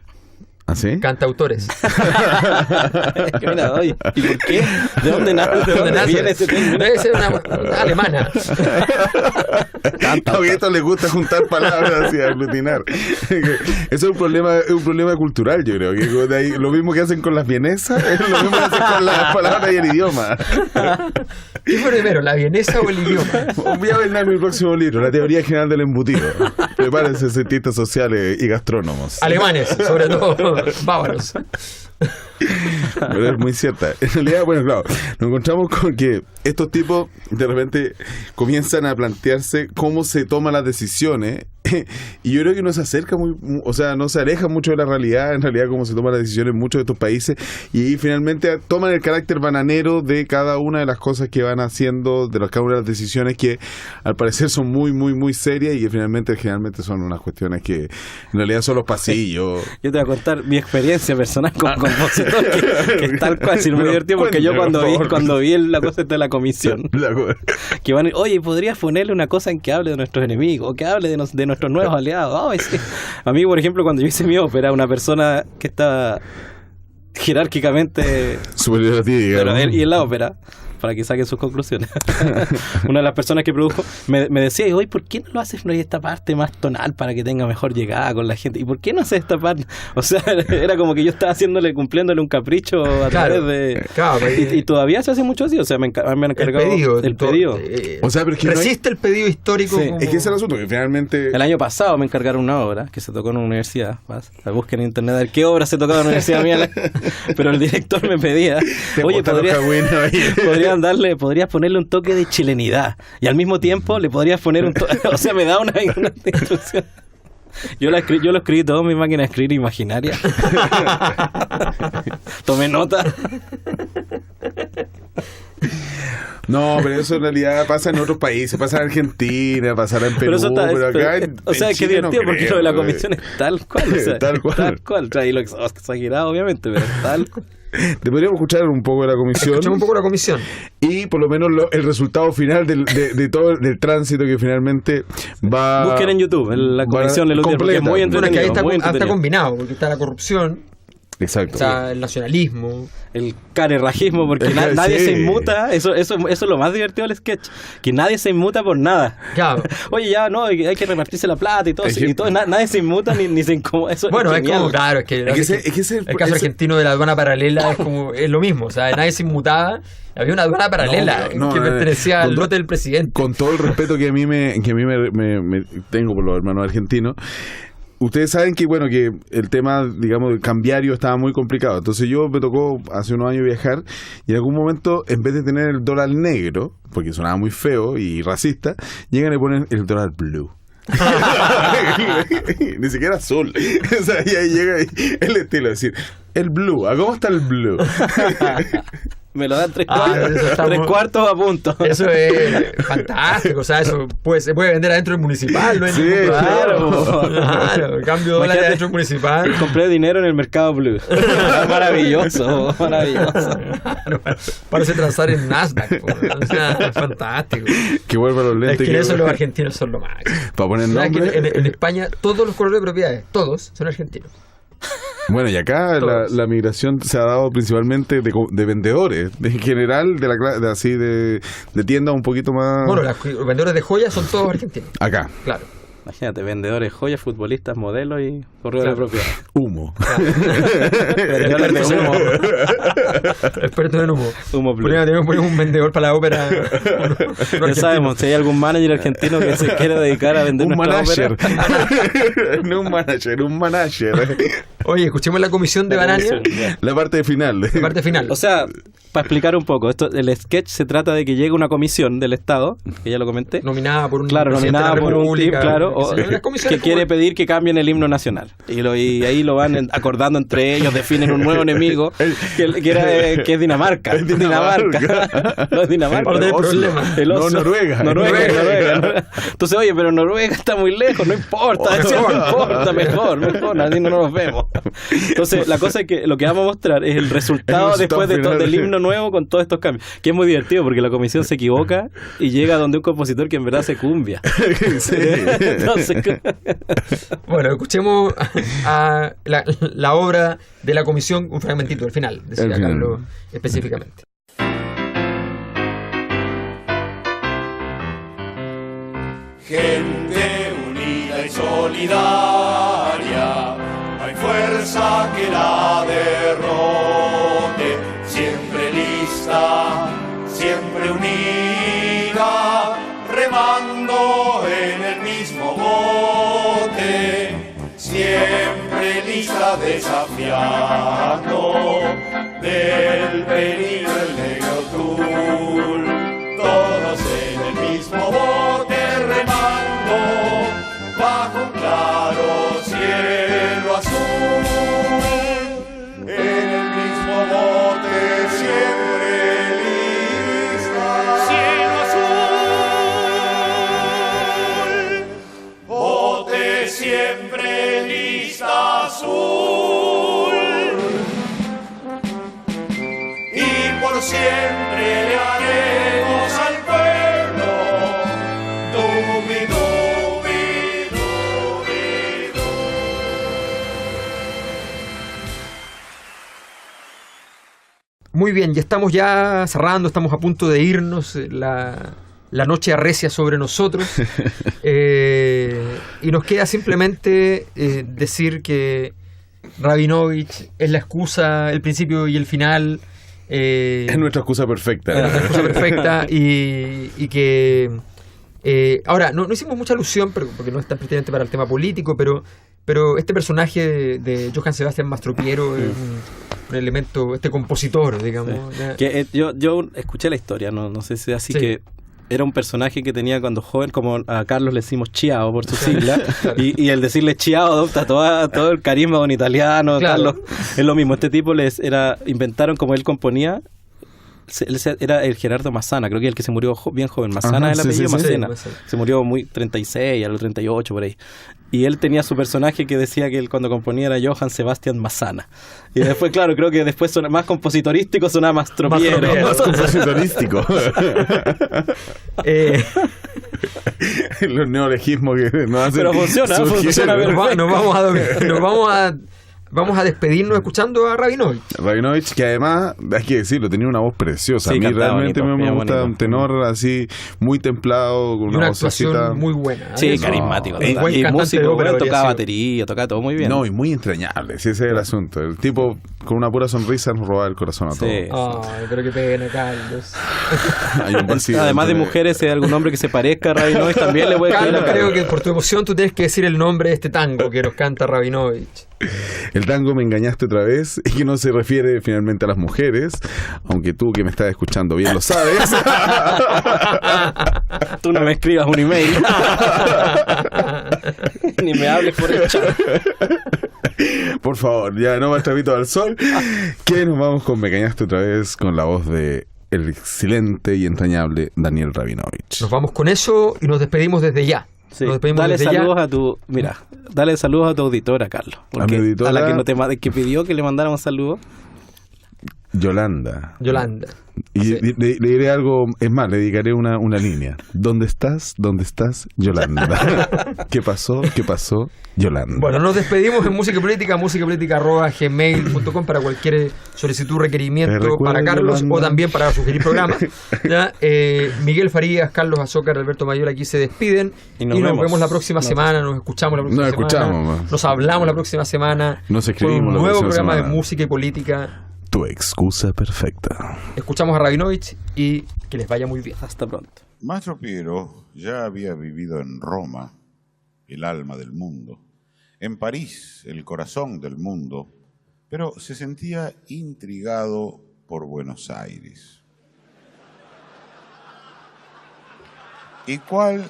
¿Ah, sí? Cantautores. Mira, oye, ¿y por qué? ¿De dónde nace? Viene ese término. Debe ser una alemana. A estos les gusta juntar palabras y aglutinar. Eso es un problema cultural, yo creo. Que de ahí, lo mismo que hacen con las vienesas, es lo mismo que hacen con las palabras y el idioma. ¿Qué fue primero, la vienesa o el idioma? Voy a vender mi próximo libro, La teoría general del embutido. Prepárense, cientistas sociales y gastrónomos. Alemanes, sobre todo. Bávaros. Pero es muy cierta. En realidad, bueno, claro, nos encontramos con que estos tipos de repente comienzan a plantearse cómo se toman las decisiones, y yo creo que no se acerca o sea, no se aleja mucho de la realidad, en realidad, cómo se toman las decisiones en muchos de estos países, y finalmente toman el carácter bananero de cada una de las cosas que van haciendo, de cada una de las decisiones que al parecer son muy, muy, muy serias, y que generalmente son unas cuestiones que en realidad son los pasillos. Yo te voy a contar mi experiencia personal como compositor, que es tal cual, si no me divertido, porque yo cuando vi la cosa de la comisión, que van, oye, ¿podrías ponerle una cosa en que hable de nuestros enemigos, o que hable de nuestros nuevos aliados? Sí. A mí, por ejemplo, cuando yo hice mi ópera, una persona que estaba jerárquicamente superior a ti, digamos. Pero y en la ópera, para que saquen sus conclusiones, una de las personas que produjo me decía, oye, ¿por qué no lo haces esta parte más tonal para que tenga mejor llegada con la gente? ¿Y por qué no haces esta parte? O sea, era como que yo estaba cumpliéndole un capricho a través de... Claro, y todavía se hace mucho así, o sea, me han encargado el pedido. O sea, pero es que resiste el pedido histórico. Sí. Como... Es que ese es el asunto, que finalmente... El año pasado me encargaron una obra que se tocó en una universidad. La busquen en internet a ver qué obra se tocaba en la universidad mía. Pero el director me pedía, oye, podrías ponerle un toque de chilenidad, y al mismo tiempo le podrías poner un toque, o sea, me da una instrucción. Yo lo escribí todo en mi máquina de escribir imaginaria. Tomé nota. No, pero eso en realidad pasa en otros países, pasa en Argentina, pasará en Perú, pero acá o sea, en qué Chile divertido, no porque creo, lo de la comisión es tal cual, o sea, tal cual. O sea, y lo exagerado, obviamente, pero tal cual. Te podríamos escuchar un poco de la comisión. Escuchamos un poco de la comisión. Y por lo menos el resultado final de todo el tránsito que finalmente va... Busquen en YouTube la comisión del último, porque es muy entretenido. Bueno, que ahí está combinado, porque está la corrupción. Exacto. Está el nacionalismo, el carerrajismo, porque nadie se inmuta. Eso es lo más divertido del sketch, que nadie se inmuta por nada. Claro. Oye, ya no, hay que repartirse la plata y todo, nadie se inmuta ni se incomoda. Eso bueno, es como, claro, es que el caso argentino de la aduana paralela es lo mismo, o sea, nadie se inmutaba. Había una aduana paralela que pertenecía al lote del presidente. Con todo el respeto que a mí me tengo por los hermanos argentinos, ustedes saben que que el tema, digamos, cambiario estaba muy complicado. Entonces me tocó hace unos años viajar, y en algún momento, en vez de tener el dólar negro, porque sonaba muy feo y racista, llegan y ponen el dólar blue. Ni siquiera azul. O sea, y ahí llega el estilo, es decir, el blue, ¿cómo está el blue? Me lo dan 3 cuartos a punto. Eso es fantástico. O sea, eso se puede vender adentro del municipal. No hay ningún problema. Claro. Cambio dólares adentro del municipal. Compré dinero en el mercado blue. Maravilloso. Claro, parece transar en Nasdaq. O sea, fantástico. Que vuelva los lentes. Es que eso los argentinos son lo máximo. Para poner nombre. En España todos los corredores de propiedades, todos son argentinos. Bueno, y acá la migración se ha dado principalmente de vendedores, en general, de tiendas un poquito más... Bueno, los vendedores de joyas son todos argentinos. Acá. Claro. Imagínate, vendedores, joyas, futbolistas, modelos y corredores de propiedad. Humo. Expertos en humo. Humo blue. Tenemos que poner un vendedor para la ópera. Ya sabemos, si hay algún manager argentino que se quiera dedicar a vender un nuestra manager. No un manager, un manager. Oye, escuchemos la comisión de Banania. La parte final. La parte final. O sea, para explicar un poco, el sketch se trata de que llegue una comisión del Estado, que ya lo comenté. Nominada por un presidente de la República, que quiere pedir que cambien el himno nacional. Y ahí lo van acordando entre ellos, definen un nuevo enemigo, que es Dinamarca. Dinamarca. No es Dinamarca. No hay problema. No, Noruega. Entonces, oye, pero Noruega está muy lejos, no importa, mejor, así no nos vemos. Entonces, la cosa es que lo que vamos a mostrar es el resultado después del himno nuevo con todos estos cambios, que es muy divertido porque la comisión se equivoca y llega donde un compositor que en verdad se cumbia. Sí. Entonces, bueno, escuchemos a la obra de la comisión, un fragmentito al final, decía Carlos específicamente. Gente unida y solidaria, no hay fuerza que la derrote, siempre lista, siempre unida, remando en el mismo bote, siempre lista desafiando del peligro el negro tul, todos en el mismo bote remando bajo un claro cielo azul, en el mismo bote siempre lista, cielo azul, bote siempre lista azul, y por siempre le haremos al pueblo dubi, dubi, dubi, dubi. Muy bien, ya estamos cerrando, estamos a punto de irnos, la noche arrecia sobre nosotros y nos queda simplemente decir que Rabinovich es la excusa, el principio y el final. Es nuestra excusa perfecta. Es nuestra excusa perfecta y que... ahora, no hicimos mucha alusión, porque no es tan pertinente para el tema político, pero este personaje de Johann Sebastian Mastropiero es un elemento, este compositor, digamos. Sí. Que, yo escuché la historia, no sé si es así, que era un personaje que tenía cuando joven, como a Carlos le decimos Chiao por su sigla, claro. y el decirle Chiao adopta todo el carisma de un italiano, claro. Carlos, es lo mismo. Este tipo inventaron como él componía. Él era el Gerardo Massana, creo que el que se murió bien joven. Massana es el apellido, Massena. Se murió muy 36, a los 38 por ahí. Y él tenía su personaje que decía que él cuando componía era Johann Sebastian Massana. Y después, claro, creo que después más compositorístico sonaba Mastropiero. Más compositorístico. Los neologismos que nos hacen. Pero funciona. Vamos a despedirnos escuchando a Rabinovich. Rabinovich, que además, hay que decirlo, tenía una voz preciosa. Sí, a mí realmente me gusta un tenor así, muy templado, con una actuación muy buena. Sí, carismático. Y músico, tocaba batería, tocaba todo muy bien. No, y muy entrañable, ese es el asunto. El tipo, con una pura sonrisa, nos robaba el corazón a todos. Ay, pero qué pena, Carlos. Además de mujeres, si hay algún hombre que se parezca a Rabinovich, también le puede Carlos, creo que por tu emoción tú tienes que decir el nombre de este tango que nos canta Rabinovich. El tango Me engañaste otra vez, y que no se refiere finalmente a las mujeres, aunque tú que me estás escuchando bien lo sabes. Tú no me escribas un email. Ni me hables por el chat. Por favor, ya no más trapito al sol. Que nos vamos con Me Cañaste otra vez, con la voz de el excelente y entrañable Daniel Rabinovich. Nos vamos con eso y nos despedimos desde ya. Sí. Nos despedimos Dale desde saludos ya. a tu... Mira, dale saludos a tu auditora, Carlos. ¿A mi auditora? A la que, no que pidió que le mandáramos saludos. Yolanda. Y Sí. le diré algo, es más, le dedicaré una línea. ¿Dónde estás? ¿Dónde estás, Yolanda? ¿Qué pasó? ¿Qué pasó, Yolanda? Bueno, nos despedimos en Música Política, musicapolítica@gmail.com para cualquier solicitud, requerimiento para Carlos, Yolanda, o también para sugerir programas. ¿Ya? Miguel Farías, Carlos Azócar, Alberto Mayor aquí se despiden y nos vemos la próxima semana, nos escuchamos la próxima semana, nos hablamos la próxima semana, nos escribimos con un nuevo programa semana de música y política. Tu excusa perfecta. Escuchamos a Rabinovich y que les vaya muy bien. Hasta pronto. Mastro Piero ya había vivido en Roma, el alma del mundo, en París, el corazón del mundo, pero se sentía intrigado por Buenos Aires. ¿Y cuál?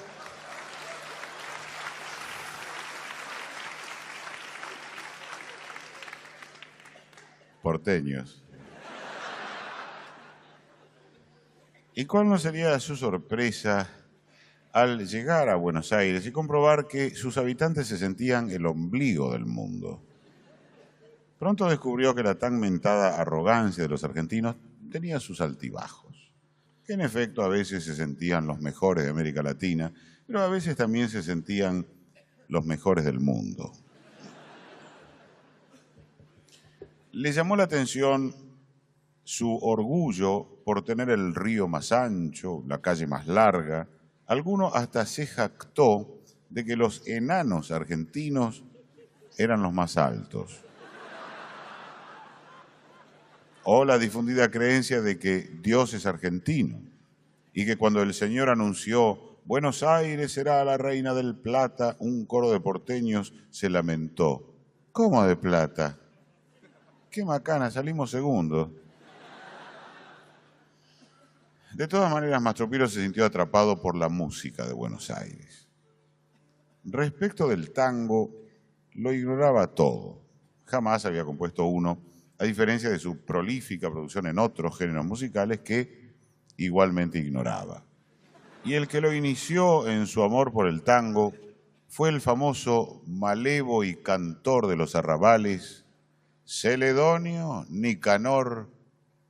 Porteños. ¿Y cuál no sería su sorpresa al llegar a Buenos Aires y comprobar que sus habitantes se sentían el ombligo del mundo? Pronto descubrió que la tan mentada arrogancia de los argentinos tenía sus altibajos. Que en efecto a veces se sentían los mejores de América Latina, pero a veces también se sentían los mejores del mundo. Le llamó la atención su orgullo por tener el río más ancho, la calle más larga. Alguno hasta se jactó de que los enanos argentinos eran los más altos. O la difundida creencia de que Dios es argentino y que cuando el señor anunció Buenos Aires será la reina del plata, un coro de porteños se lamentó. ¿Cómo de plata? ¡Qué macana! Salimos segundos. De todas maneras, Mastro Piero se sintió atrapado por la música de Buenos Aires. Respecto del tango, lo ignoraba todo. Jamás había compuesto uno, a diferencia de su prolífica producción en otros géneros musicales que igualmente ignoraba. Y el que lo inició en su amor por el tango fue el famoso malevo y cantor de los arrabales, Celedonio Nicanor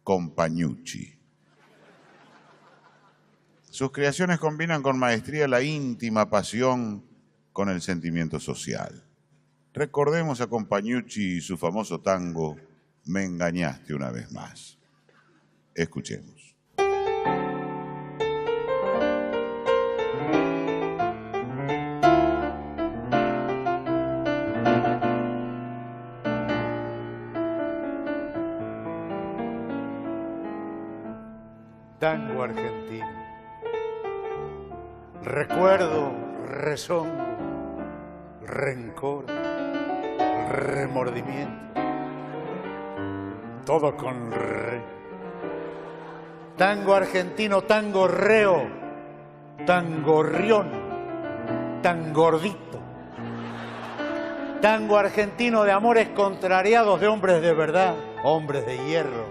Compañucci. Sus creaciones combinan con maestría la íntima pasión con el sentimiento social. Recordemos a Compañucci y su famoso tango Me engañaste una vez más. Escuchemos. Tango argentino. Recuerdo, rezongo, rencor, remordimiento. Todo con re. Tango argentino, tango reo, tangorrión, tan gordito. Tango argentino de amores contrariados, de hombres de verdad, hombres de hierro.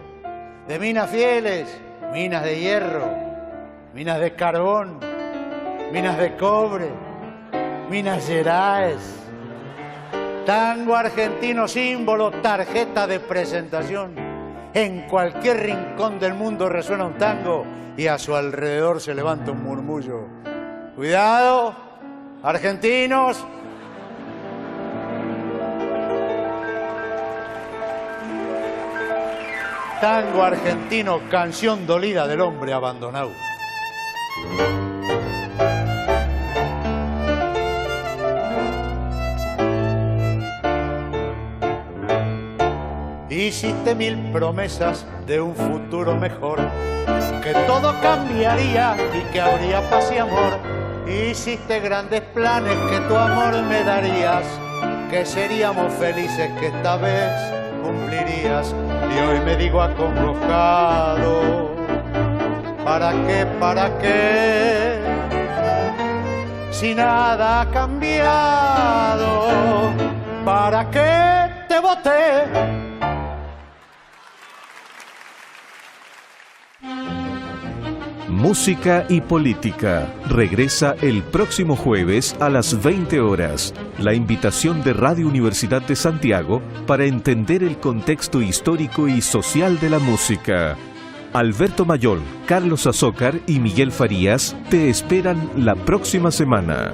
De minas fieles, minas de hierro, minas de carbón, minas de cobre, minas Gerais. Tango argentino, símbolo, tarjeta de presentación. En cualquier rincón del mundo resuena un tango y a su alrededor se levanta un murmullo. ¡Cuidado, argentinos! Tango argentino, canción dolida del hombre abandonado. Hiciste mil promesas de un futuro mejor, que todo cambiaría y que habría paz y amor. Hiciste grandes planes que tu amor me darías, que seríamos felices, que esta vez cumplirías. Y hoy me digo acongojado, ¿para qué, para qué? si nada ha cambiado, ¿para qué te voté? Música y Política regresa el próximo jueves a las 20 horas. La invitación de Radio Universidad de Santiago para entender el contexto histórico y social de la música. Alberto Mayol, Carlos Azócar y Miguel Farías te esperan la próxima semana.